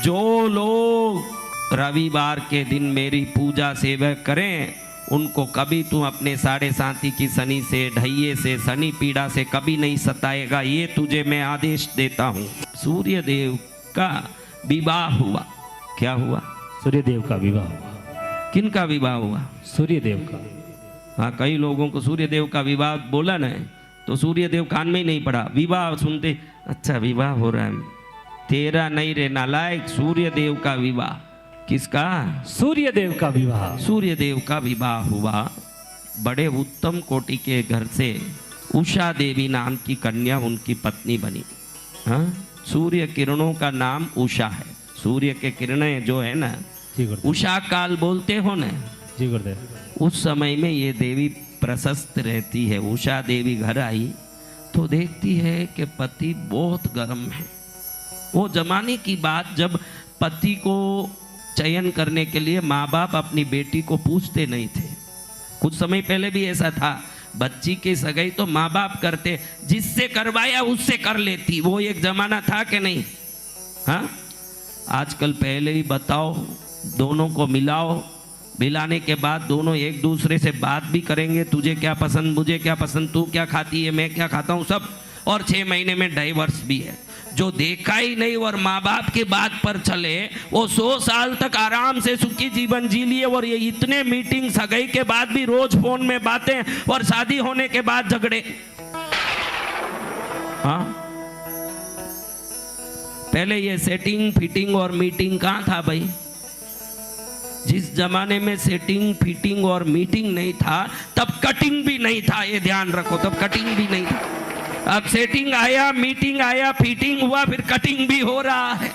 जो लोग रविवार के दिन मेरी पूजा सेवा करें उनको कभी तू अपने साढ़े साथी की शनि से, ढैये से, शनि पीड़ा से कभी नहीं सताएगा, ये तुझे मैं आदेश देता हूँ। सूर्य देव का विवाह हुआ। क्या हुआ? सूर्य देव का विवाह हुआ। किन का विवाह हुआ? सूर्य देव का। हाँ, कई लोगों को सूर्य देव का विवाह बोला ना तो सूर्य देव कान में ही नहीं पड़ा, विवाह सुनते अच्छा विवाह हो रहा है। तेरा नहीं रे नालायक, सूर्य देव का विवाह। किसका? सूर्य देव का विवाह। सूर्य देव का विवाह हुआ। बड़े उत्तम कोटि के घर से उषा देवी नाम की कन्या उनकी पत्नी बनी। हाँ, सूर्य किरणों का नाम उषा है। सूर्य के किरणें जो है ना, उषा काल बोलते हो ना जी गुरुदेव। उस समय में ये देवी प्रशस्त रहती है। उषा देवी घर आई तो देखती है कि पति बहुत गर्म है। वो जमाने की बात जब पति को चयन करने के लिए माँ बाप अपनी बेटी को पूछते नहीं थे। कुछ समय पहले भी ऐसा था, बच्ची की सगाई तो माँ बाप करते, जिससे करवाया उससे कर लेती। वो एक जमाना था कि नहीं? हाँ, आजकल पहले ही बताओ, दोनों को मिलाओ, मिलाने के बाद दोनों एक दूसरे से बात भी करेंगे, तुझे क्या पसंद, मुझे क्या पसंद, तू क्या खाती है, मैं क्या खाता हूँ, सब। और 6 महीने में डाइवर्स भी है। जो देखा ही नहीं और माँ बाप की बात पर चले वो 100 साल तक आराम से सुखी जीवन जी लिए। और ये इतने मीटिंग सगाई के बाद भी रोज फोन में बातें और शादी होने के बाद झगड़े। हाँ, पहले ये सेटिंग फिटिंग और मीटिंग कहाँ था भाई? जिस जमाने में सेटिंग फिटिंग और मीटिंग नहीं था तब कटिंग भी नहीं था, ये ध्यान रखो, तब कटिंग भी नहीं था। अब सेटिंग आया, मीटिंग आया, फिटिंग हुआ, फिर कटिंग भी हो रहा है।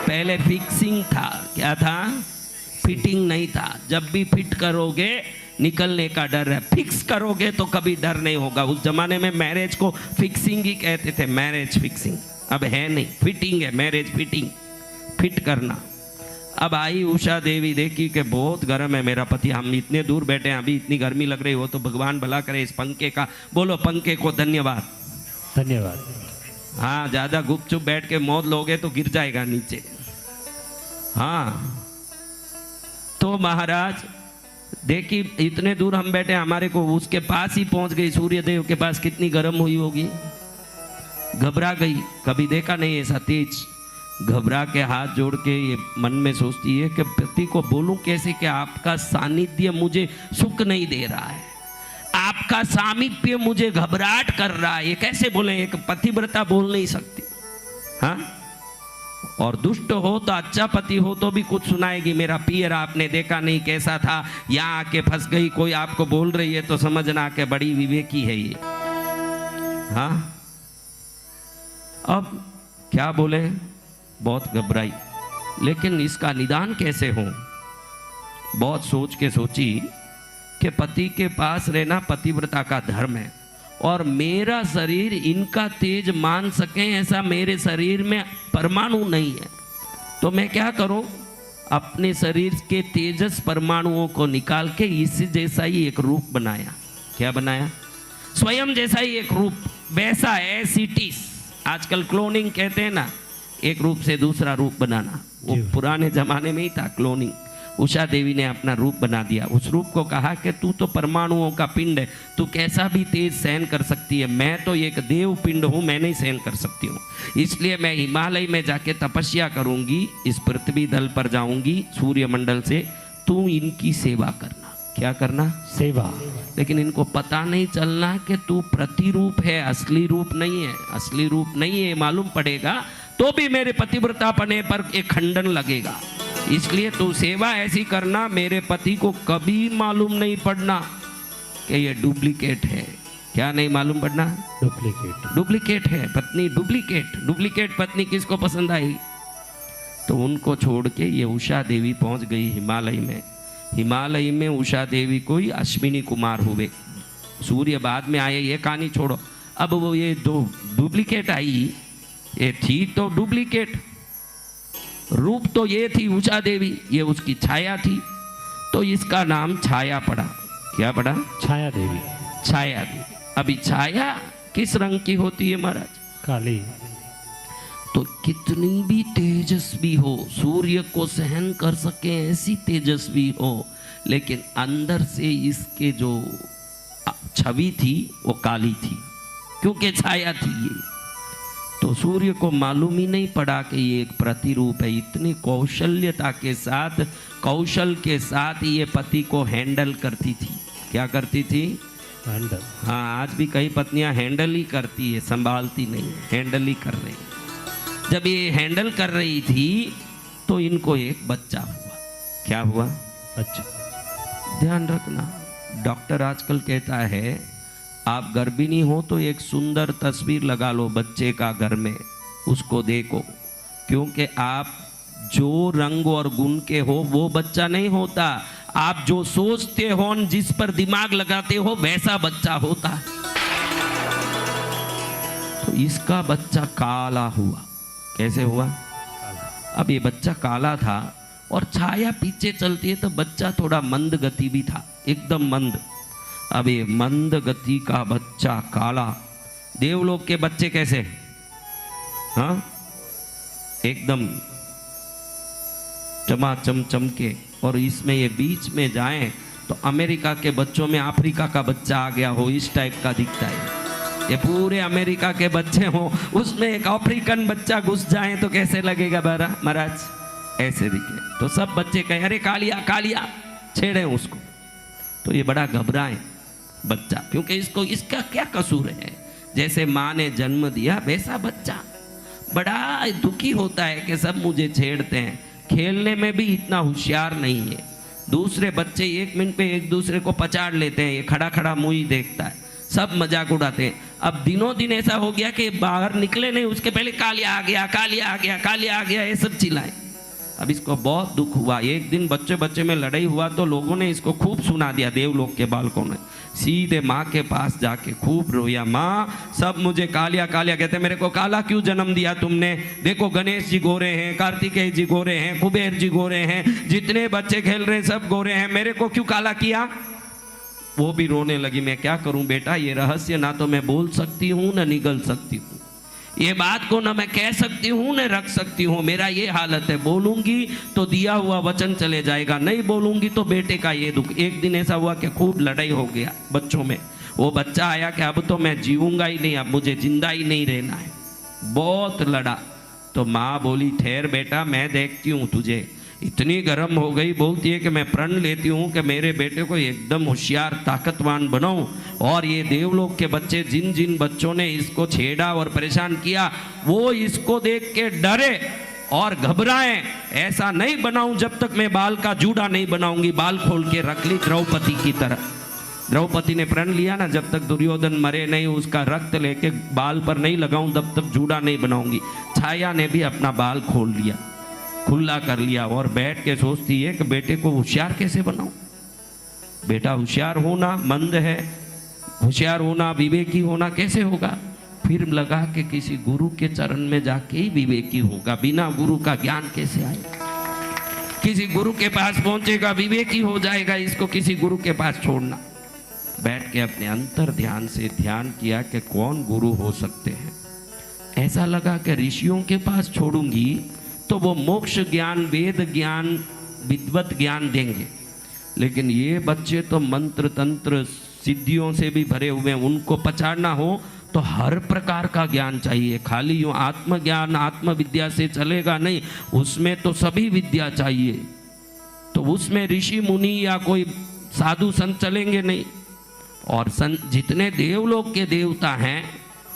पहले फिक्सिंग था। क्या था? फिटिंग नहीं था। जब भी फिट करोगे निकलने का डर है, फिक्स करोगे तो कभी डर नहीं होगा। उस जमाने में मैरिज को फिक्सिंग ही कहते थे, मैरिज फिक्सिंग। अब है नहीं, फिटिंग है, मैरिज फिटिंग, फिट करना। अब आई उषा देवी, देखी कि बहुत गर्म है मेरा पति, हम इतने दूर बैठे हैं, अभी इतनी गर्मी लग रही हो तो भगवान भला करे इस पंखे का। बोलो पंखे को धन्यवाद। धन्यवाद। हाँ, ज़्यादा गुपचुप बैठ के मौत लोगे तो गिर जाएगा नीचे। हाँ, तो महाराज देखी इतने दूर हम बैठे, हमारे को उसके पास ही पहुंच गई, सूर्य देव के पास। कितनी गर्म हुई होगी, घबरा गई। कभी देखा नहीं ऐसा तेज। घबरा के हाथ जोड़ के ये मन में सोचती है कि पति को बोलूं कैसे कि आपका सानिध्य मुझे सुख नहीं दे रहा है, आपका सामीप्य मुझे घबराहट कर रहा है। ये कैसे बोले? एक पतिव्रता बोल नहीं सकती। हाँ, और दुष्ट हो तो अच्छा पति हो तो भी कुछ सुनाएगी, मेरा पियर आपने देखा नहीं कैसा था, यहाँ आके फंस गई, कोई आपको बोल रही है तो समझना कि बड़ी विवेकी है ये। हाँ, अब क्या बोले? बहुत घबराई, लेकिन इसका निदान कैसे हो? बहुत सोच के सोची कि पति के पास रहना पतिव्रता का धर्म है और मेरा शरीर इनका तेज मान सके ऐसा मेरे शरीर में परमाणु नहीं है। तो मैं क्या करूं? अपने शरीर के तेजस परमाणुओं को निकाल के इस जैसा ही एक रूप बनाया। क्या बनाया? स्वयं जैसा ही एक रूप, वैसा एसिटिस। आजकल क्लोनिंग कहते हैं ना, एक रूप से दूसरा रूप बनाना। वो पुराने जमाने में ही था क्लोनिंग। उषा देवी ने अपना रूप बना दिया। उस रूप को कहा कि तू तो परमाणुओं का पिंड है, तू कैसा भी तेज सहन कर सकती है, मैं तो एक देव पिंड हूँ, मैं नहीं सहन कर सकती हूँ। इसलिए मैं हिमालय में जाके तपस्या करूँगी, इस पृथ्वी दल पर जाऊँगी सूर्यमंडल से, तू इनकी सेवा करना। क्या करना? सेवा। लेकिन इनको पता नहीं चलना कि तू प्रतिरूप है, असली रूप नहीं है। असली रूप नहीं है मालूम पड़ेगा तो भी मेरे पतिव्रता पने पर एक खंडन लगेगा। इसलिए तू सेवा ऐसी करना मेरे पति को कभी मालूम नहीं पड़ना कि ये डुप्लीकेट है। क्या नहीं मालूम पड़ना? डुप्लीकेट। डुप्लीकेट है पत्नी, डुप्लीकेट। डुप्लीकेट पत्नी किसको पसंद आई? तो उनको छोड़ के ये उषा देवी पहुंच गई हिमालय में। हिमालय में उषा देवी कोई अश्विनी कुमार हुए, सूर्य बाद में आए, ये कहानी छोड़ो। अब वो ये दो डुप्लीकेट आई, ये थी तो डुप्लीकेट, रूप तो ये थी उषा देवी, ये उसकी छाया थी, तो इसका नाम छाया पड़ा। क्या पड़ा? छाया देवी। छाया देवी। अभी छाया किस रंग की होती है महाराज? काली। तो कितनी भी तेजस्वी हो, सूर्य को सहन कर सके ऐसी तेजस्वी हो, लेकिन अंदर से इसके जो छवि थी वो काली थी, क्योंकि छाया थी ये। तो सूर्य को मालूम ही नहीं पड़ा कि ये एक प्रतिरूप है। इतनी कौशल्यता के साथ, कौशल के साथ ये पति को हैंडल करती थी। क्या करती थी? हैंडल। हाँ, आज भी कई पत्नियां हैंडल ही करती है, संभालती नहीं, हैंडल ही कर रही। जब ये हैंडल कर रही थी तो इनको एक बच्चा हुआ। क्या हुआ? अच्छा। ध्यान रखना, डॉक्टर आजकल कहता है आप गर्भिणी हो तो एक सुंदर तस्वीर लगा लो बच्चे का घर में, उसको देखो, क्योंकि आप जो रंग और गुण के हो वो बच्चा नहीं होता, आप जो सोचते हो, जिस पर दिमाग लगाते हो वैसा बच्चा होता है। तो इसका बच्चा काला हुआ। कैसे हुआ? अब ये बच्चा काला था और छाया पीछे चलती है तो बच्चा थोड़ा मंद गति भी था, एकदम मंद। अब ये मंद गति का बच्चा काला। देवलोक के बच्चे कैसे? हाँ, एकदम चमाचम चमके। और इसमें ये बीच में जाएं तो अमेरिका के बच्चों में अफ्रीका का बच्चा आ गया हो, इस टाइप का दिखता है। ये पूरे अमेरिका के बच्चे हो, उसमें एक अफ्रीकन बच्चा घुस जाए तो कैसे लगेगा महाराज? ऐसे दिखे। तो सब बच्चे कहे अरे कालिया कालिया, छेड़े उसको। तो ये बड़ा घबराए बच्चा, क्योंकि इसको इसका क्या कसूर है? जैसे माँ ने जन्म दिया वैसा बच्चा बड़ा दुखी होता है कि सब मुझे छेड़ते हैं। खेलने में भी इतना होशियार नहीं है। दूसरे बच्चे 1 मिनट पे एक दूसरे को पचाड़ लेते हैं, ये खड़ा खड़ा मुँह ही देखता है, सब मजाक उड़ाते हैं। अब दिनों दिन ऐसा हो गया कि बाहर निकले नहीं उसके पहले कालिया आ गया, कालिया आ गया, कालिया आ गया, ये सब चिल्लाए। अब इसको बहुत दुख हुआ। एक दिन बच्चे बच्चे में लड़ाई हुआ तो लोगों ने इसको खूब सुना दिया, देवलोक के बालकों ने। सीधे माँ के पास जाके खूब रोया, माँ सब मुझे कालिया कालिया कहते, मेरे को काला क्यों जन्म दिया तुमने? देखो गणेश जी गोरे हैं, कार्तिकेय जी गोरे हैं, कुबेर जी गोरे हैं, जितने बच्चे खेल रहे हैं सब गोरे हैं, मेरे को क्यों काला किया? वो भी रोने लगी। मैं क्या करूं बेटा, ये रहस्य ना तो मैं बोल सकती हूँ न निगल सकती हूँ, ये बात को ना मैं कह सकती हूँ न रख सकती हूँ, मेरा ये हालत है। बोलूंगी तो दिया हुआ वचन चले जाएगा, नहीं बोलूंगी तो बेटे का ये दुख। एक दिन ऐसा हुआ कि खूब लड़ाई हो गया बच्चों में। वो बच्चा आया कि अब तो मैं जीऊंगा ही नहीं, अब मुझे जिंदा ही नहीं रहना है। बहुत लड़ा तो माँ बोली ठहर बेटा, मैं देखती हूँ तुझे। इतनी गर्म हो गई, बोलती है कि मैं प्रण लेती हूँ कि मेरे बेटे को एकदम होशियार ताकतवान बनाऊं, और ये देवलोक के बच्चे जिन जिन बच्चों ने इसको छेड़ा और परेशान किया वो इसको देख के डरे और घबराएं। ऐसा नहीं बनाऊं जब तक मैं बाल का जूड़ा नहीं बनाऊंगी। बाल खोल के रख ली द्रौपदी की तरह। द्रौपदी ने प्रण लिया ना, जब तक दुर्योधन मरे नहीं उसका रक्त लेके बाल पर नहीं लगाऊं तब तक जूड़ा नहीं बनाऊंगी। छाया ने भी अपना बाल खोल लिया, खुला कर लिया, और बैठ के सोचती है कि बेटे को होशियार कैसे बनाऊं। बेटा होशियार होना मंद है, होशियार होना विवेकी होना कैसे होगा? फिर लगा कि किसी गुरु के चरण में जाके ही विवेकी होगा, बिना गुरु का ज्ञान कैसे आएगा? किसी गुरु के पास पहुंचेगा विवेकी हो जाएगा, इसको किसी गुरु के पास छोड़ना। बैठ के अपने अंतर ध्यान से ध्यान किया कि कौन गुरु हो सकते हैं। ऐसा लगा कि ऋषियों के पास छोड़ूंगी तो वो मोक्ष ज्ञान, वेद ज्ञान, विद्वत ज्ञान देंगे, लेकिन ये बच्चे तो मंत्र तंत्र सिद्धियों से भी भरे हुए हैं। उनको पछाड़ना हो तो हर प्रकार का ज्ञान चाहिए, खाली यूँ आत्मज्ञान आत्मविद्या से चलेगा नहीं, उसमें तो सभी विद्या चाहिए। तो उसमें ऋषि मुनि या कोई साधु संत चलेंगे नहीं। और जितने देवलोक के देवता हैं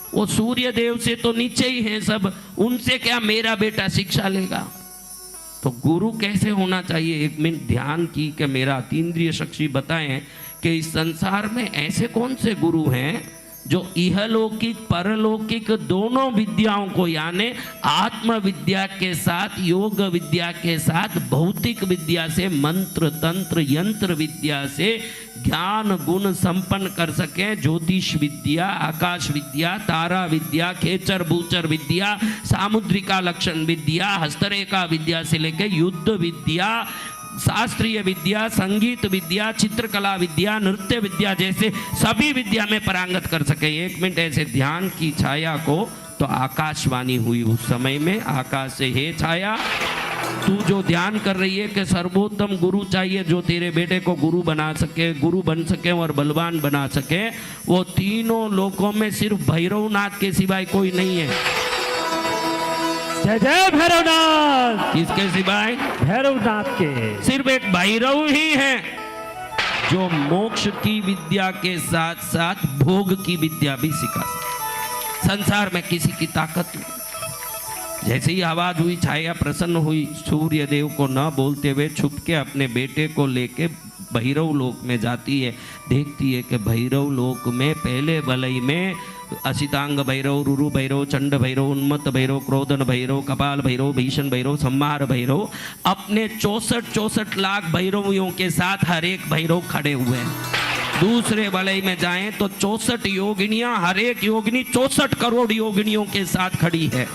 वो सूर्य देव से तो नीचे ही हैं सब, उनसे क्या मेरा बेटा शिक्षा लेगा? तो गुरु कैसे होना चाहिए? 1 मिनट ध्यान की कि मेरा अतीन्द्रिय साक्षी बताएं कि इस संसार में ऐसे कौन से गुरु हैं जो इहलौकिक परलौकिक दोनों विद्याओं को, यानी आत्म विद्या के साथ, योग विद्या के साथ, भौतिक विद्या से, मंत्र तंत्र यंत्र विद्या से ज्ञान गुण संपन्न कर सके। ज्योतिष विद्या, आकाश विद्या, तारा विद्या, खेचर बूचर विद्या, सामुद्रिका लक्षण विद्या, हस्तरेखा विद्या से लेके युद्ध विद्या, शास्त्रीय विद्या, संगीत विद्या, चित्रकला विद्या, नृत्य विद्या जैसे सभी विद्या में पारंगत कर सके। 1 मिनट ऐसे ध्यान की छाया को तो आकाशवाणी हुई उस समय में आकाश से, हे छाया, तू जो ध्यान कर रही है कि सर्वोत्तम गुरु चाहिए जो तेरे बेटे को गुरु बना सके, गुरु बन सके और बलवान बना सके, वो तीनों लोकों में सिर्फ भैरवनाथ के सिवाय कोई नहीं है। जय जय भैरवनाथ। किसके सिवाय? भैरवनाथ के। सिर्फ एक भैरव ही है जो मोक्ष की विद्या के साथ साथ भोग की विद्या भी सिखा सकता। संसार में किसी की ताकत नहीं। जैसे ही आवाज हुई, छाया प्रसन्न हुई, सूर्य देव को न बोलते हुए छुप के अपने बेटे को लेके भैरव लोक में जाती है। देखती है कि भैरव लोक में पहले वलय में असितांग भैरव, रुरु भैरव, चंड भैरव, उन्मत्त भैरव, क्रोधन भैरव, कपाल भैरव, भीषण भैरव, संहार भैरव, अपने 64 लाख भैरवियों के साथ हर एक भैरव खड़े हुए हैं। दूसरे वलय में जाएं तो 64 योगिनियां, हर एक योगिनी 64 करोड़ योगिनियों के साथ खड़ी है।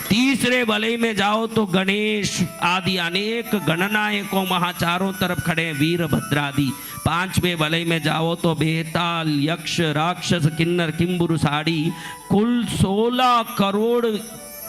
तीसरे वलय में जाओ तो गणेश आदि अनेक गणनायकों वहां चारों तरफ खड़े हैं, वीरभद्रादि। पांचवें वलय में जाओ तो बेताल, यक्ष, राक्षस, किन्नर, किंबुर, साड़ी, कुल 16 करोड़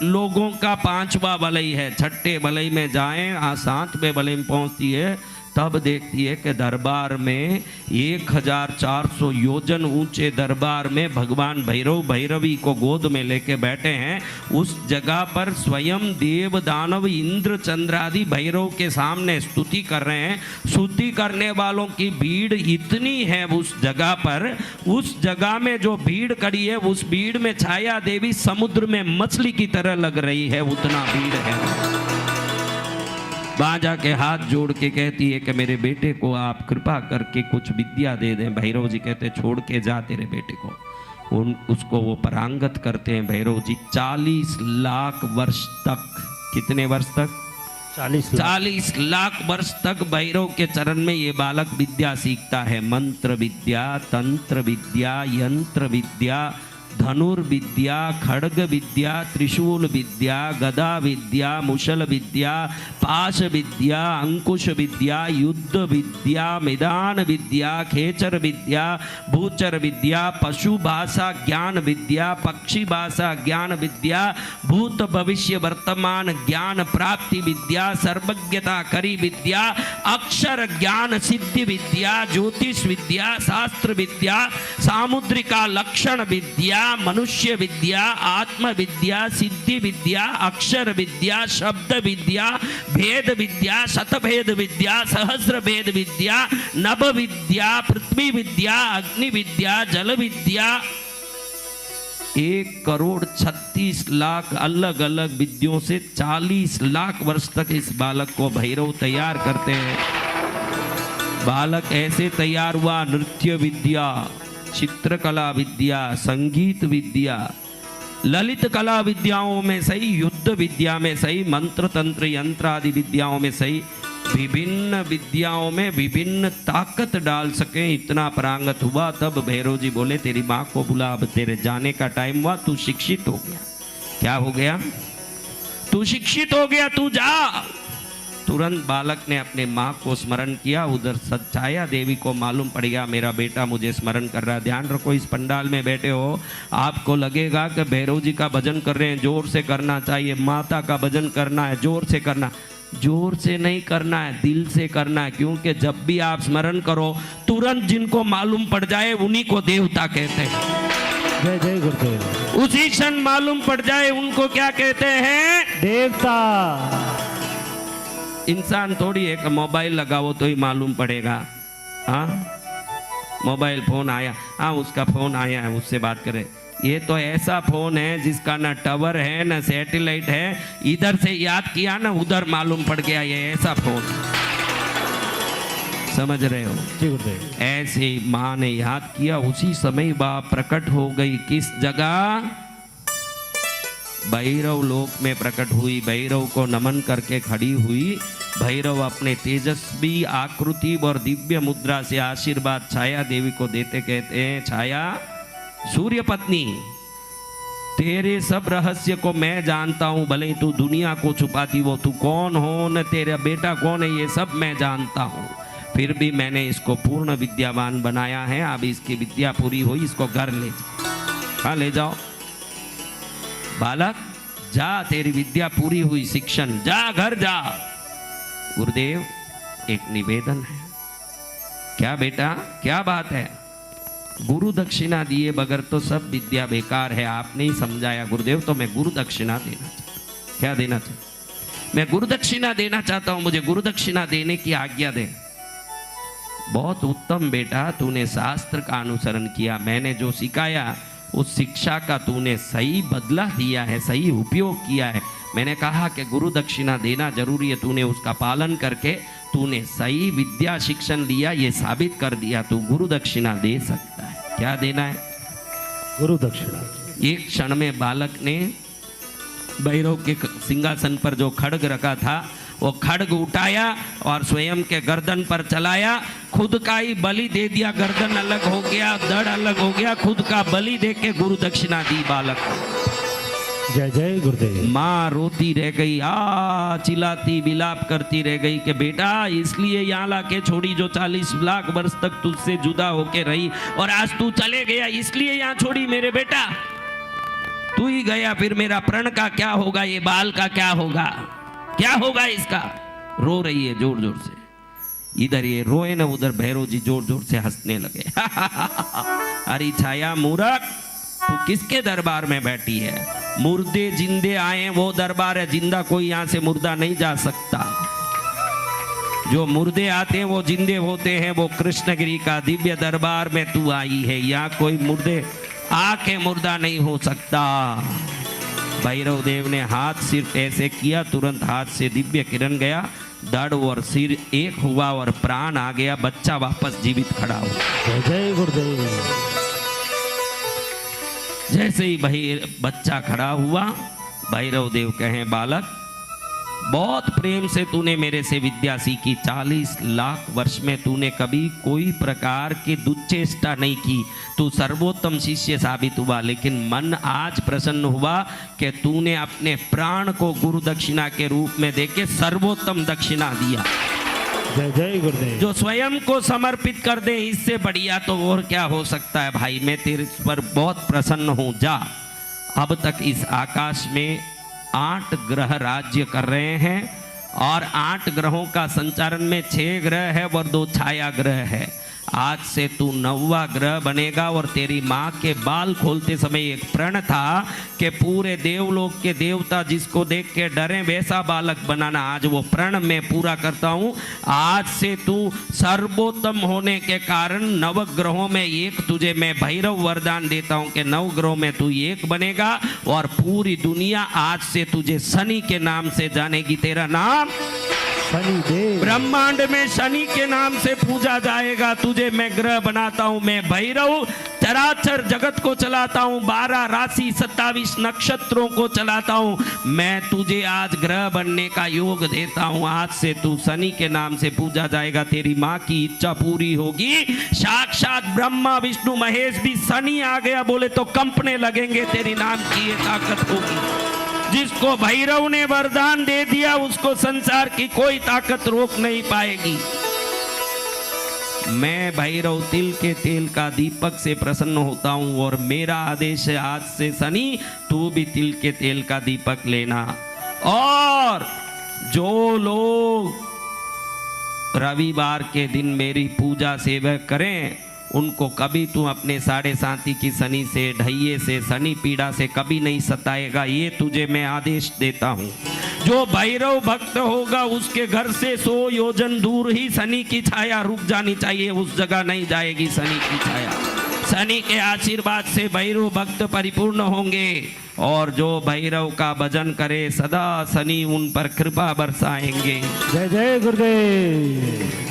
लोगों का पांचवा वलय है। छठे वलय में जाएं, 7वें वलय में पहुंचती है, तब देखती है कि दरबार में 1400 योजन ऊंचे दरबार में भगवान भैरव भैरवी को गोद में लेके बैठे हैं। उस जगह पर स्वयं देव दानव इंद्र चंद्रादि भैरव के सामने स्तुति कर रहे हैं। स्तुति करने वालों की भीड़ इतनी है उस जगह पर, उस जगह में जो भीड़ खड़ी है उस भीड़ में छाया देवी समुद्र में मछली की तरह लग रही है, उतना भीड़ है। वहां जाके हाथ जोड़ के कहती है कि मेरे बेटे को आप कृपा करके कुछ विद्या दे दें। भैरव जी कहते छोड़ के जा तेरे बेटे को। उसको वो परांगत करते हैं भैरव जी। 40 लाख वर्ष तक, कितने वर्ष तक? 40 लाख वर्ष तक भैरव के चरण में ये बालक विद्या सीखता है। मंत्र विद्या, तंत्र विद्या, यंत्र विद्या, धनुर्विद्या, खड्ग विद्या, त्रिशूल विद्या, गदा विद्या, मुशल विद्या, पाश विद्या, अंकुश विद्या, युद्ध विद्या, मैदान विद्या, खेचर विद्या, भूचर विद्या, पशु भाषा ज्ञान विद्या, पक्षी भाषा ज्ञान विद्या, भूत भविष्य वर्तमान ज्ञान प्राप्ति विद्या, सर्वज्ञता करी विद्या, अक्षर ज्ञान सिद्धि विद्या, ज्योतिष विद्या, शास्त्र विद्या, सामुद्रिका लक्षण विद्या, मनुष्य विद्या, आत्म विद्या, सिद्धि विद्या, अक्षर विद्या, शब्द विद्या, भेद विद्या, शतभेद विद्या, सहस्र भेद विद्या, नभ विद्या, पृथ्वी विद्या, अग्नि विद्या, जल विद्या, 1,36 लाख अलग अलग विद्यों से 40 लाख वर्ष तक इस बालक को भैरव तैयार करते हैं। बालक ऐसे तैयार हुआ, नृत्य विद्या, चित्रकला विद्या, संगीत विद्या, ललित कला विद्याओं में सही, युद्ध विद्या में सही, मंत्र तंत्र यंत्र आदि विद्याओं में सही, विभिन्न विद्याओं में विभिन्न ताकत डाल सके, इतना परांगत हुआ। तब भैरव जी बोले तेरी माँ को बुला, अब तेरे जाने का टाइम हुआ, तू शिक्षित हो गया। क्या हो गया? तू शिक्षित हो गया, तू जा। तुरंत बालक ने अपने माँ को स्मरण किया। उधर छाया देवी को मालूम पड़ गया मेरा बेटा मुझे स्मरण कर रहा है। ध्यान रखो, इस पंडाल में बैठे हो, आपको लगेगा कि भैरव जी का भजन कर रहे हैं, जोर से करना चाहिए। माता का भजन करना है, जोर से करना। जोर से नहीं करना है, दिल से करना है, क्योंकि जब भी आप स्मरण करो तुरंत जिनको मालूम पड़ जाए उन्हीं को देवता कहते हैं। जय जय गुरुदेव। उसी क्षण मालूम पड़ जाए उनको क्या कहते हैं? देवता। इंसान थोड़ी है कि मोबाइल लगाओ तो ही मालूम पड़ेगा। हाँ, मोबाइल फोन आया, हाँ उसका फोन आया है, उससे बात करें। ये तो ऐसा फोन है जिसका ना टावर है ना सैटेलाइट है, इधर से याद किया ना उधर मालूम पड़ गया, ये ऐसा फोन। समझ रहे हो? जी गुरुदेव। ऐसे माँ ने याद किया, उसी समय बाप प्रकट हो गई। किस जगह? भैरव लोक में प्रकट हुई। भैरव को नमन करके खड़ी हुई। भैरव अपने तेजस्वी आकृति और दिव्य मुद्रा से आशीर्वाद छाया देवी को देते कहते हैं, छाया सूर्य पत्नी, तेरे सब रहस्य को मैं जानता हूं, भले ही तू दुनिया को छुपाती हो, तू कौन हो न तेरा बेटा कौन है ये सब मैं जानता हूं, फिर भी मैंने इसको पूर्ण विद्यावान बनाया है। अब इसकी विद्या पूरी हुई, इसको घर ले जाओ। हाँ ले जाओ। बालक जा, तेरी विद्या पूरी हुई, शिक्षण, जा घर जा। गुरुदेव एक निवेदन है। क्या बेटा, क्या बात है? गुरु दक्षिणा दिए बगैर तो सब विद्या बेकार है। आपने ही समझाया गुरुदेव, तो मैं गुरु दक्षिणा देना चाहता हूं। क्या देना चाहता? मैं गुरु दक्षिणा देना चाहता हूं, मुझे गुरु दक्षिणा देने की आज्ञा दे। बहुत उत्तम बेटा, तूने शास्त्र का अनुसरण किया, मैंने जो सिखाया उस शिक्षा का तूने सही बदला दिया है, सही उपयोग किया है। मैंने कहा कि गुरु दक्षिणा देना जरूरी है, तूने उसका पालन करके तूने सही विद्या शिक्षण लिया, ये साबित कर दिया, तू गुरु दक्षिणा दे सकता है। क्या देना है? गुरु दक्षिणा। एक क्षण में बालक ने भैरव के सिंहासन पर जो खड्ग रखा था वो खड्ग उठाया और स्वयं के गर्दन पर चलाया, खुद का ही बलि दे दिया। गर्दन अलग हो गया, धड़ अलग हो गया, खुद का बलि दे के गुरु दक्षिणा दी बालक को। जय जय गुरुदेव। माँ रोती रह गई, चिल्लाती विलाप करती रह गई कि बेटा इसलिए यहाँ लाके छोड़ी जो 40 लाख वर्ष तक तुझसे जुदा होके रही, और आज तू चले गया इसलिए यहाँ छोड़ी मेरे बेटा। तू ही गया, फिर मेरा प्रण का क्या होगा, ये बाल का क्या होगा, क्या होगा इसका? रो रही है जोर जोर से। इधर ये रोए न, उधर भैरव जी जोर जोर से हंसने लगे। अरे छाया मूर्ख, तू किसके दरबार में बैठी है? मुर्दे जिंदे आए वो दरबार है, जिंदा कोई यहाँ से मुर्दा नहीं जा सकता। जो मुर्दे आते हैं वो जिंदे होते हैं, वो कृष्णगिरी का दिव्य दरबार में तू आई है। यहाँ कोई मुर्दे आके मुर्दा नहीं हो सकता। भैरव देव ने हाथ सिर्फ ऐसे किया, तुरंत हाथ से दिव्य किरण गया, धड़ और सिर एक हुआ और प्राण आ गया, बच्चा वापस जीवित खड़ा हुआ। जय जय गुरुदेव। जैसे ही बच्चा खड़ा हुआ, भैरव देव कहें बालक बहुत प्रेम से तूने मेरे से विद्या सीखी, 40 लाख वर्ष में तूने कभी कोई प्रकार की दुश्चेष्टा नहीं की, तू सर्वोत्तम शिष्य साबित हुआ। लेकिन मन आज प्रसन्न हुआ कि तूने अपने प्राण को गुरु दक्षिणा के रूप में देके सर्वोत्तम दक्षिणा दिया। जय जय गुरुदेव। जो स्वयं को समर्पित कर दे, इससे बढ़िया तो और क्या हो सकता है। भाई मैं तेरे पर बहुत प्रसन्न हूं, जा। अब तक इस आकाश में 8 ग्रह राज्य कर रहे हैं, और 8 ग्रहों का संचारण में 6 ग्रह है और 2 छाया ग्रह है। आज से तू 9वां ग्रह बनेगा। और तेरी माँ के बाल खोलते समय एक प्रण था कि पूरे देवलोक के देवता जिसको देख के डरे वैसा बालक बनाना। आज वो प्रण मैं पूरा करता हूँ। आज से तू सर्वोत्तम होने के कारण 9 ग्रहों में एक तुझे मैं भैरव वरदान देता हूँ कि 9 ग्रहों में तू एक बनेगा, और पूरी दुनिया आज से तुझे शनि के नाम से जानेगी। तेरा नाम शनि देव। ब्रह्मांड में शनि के नाम से पूजा जाएगा। तुझे मैं ग्रह बनाता हूं, मैं भैरव चराचर जगत को चलाता हूं, 12 राशि 27 नक्षत्रों को चलाता हूं। मैं तुझे आज ग्रह बनने का योग देता हूं। आज से तू शनि के नाम से पूजा जाएगा। तेरी माँ की इच्छा पूरी होगी। साक्षात ब्रह्मा विष्णु महेश भी शनि आ गया बोले तो कंपने लगेंगे। तेरी नाम की ये ताकत होगी। जिसको भैरव ने वरदान दे दिया उसको संसार की कोई ताकत रोक नहीं पाएगी। मैं भैरव तिल के तेल का दीपक से प्रसन्न होता हूं, और मेरा आदेश है आज से शनि तू भी तिल के तेल का दीपक लेना। और जो लोग रविवार के दिन मेरी पूजा सेवा करें उनको कभी तू अपने 7.5 की शनि से, ढैये से, शनि पीड़ा से कभी नहीं सताएगा। ये तुझे मैं आदेश देता हूँ। जो भैरव भक्त होगा उसके घर से 100 योजन दूर ही शनि की छाया रुक जानी चाहिए, उस जगह नहीं जाएगी शनि की छाया। शनि के आशीर्वाद से भैरव भक्त परिपूर्ण होंगे, और जो भैरव का भजन करे सदा शनि उन पर कृपा बरसाएंगे। जय जय गुरुदेव।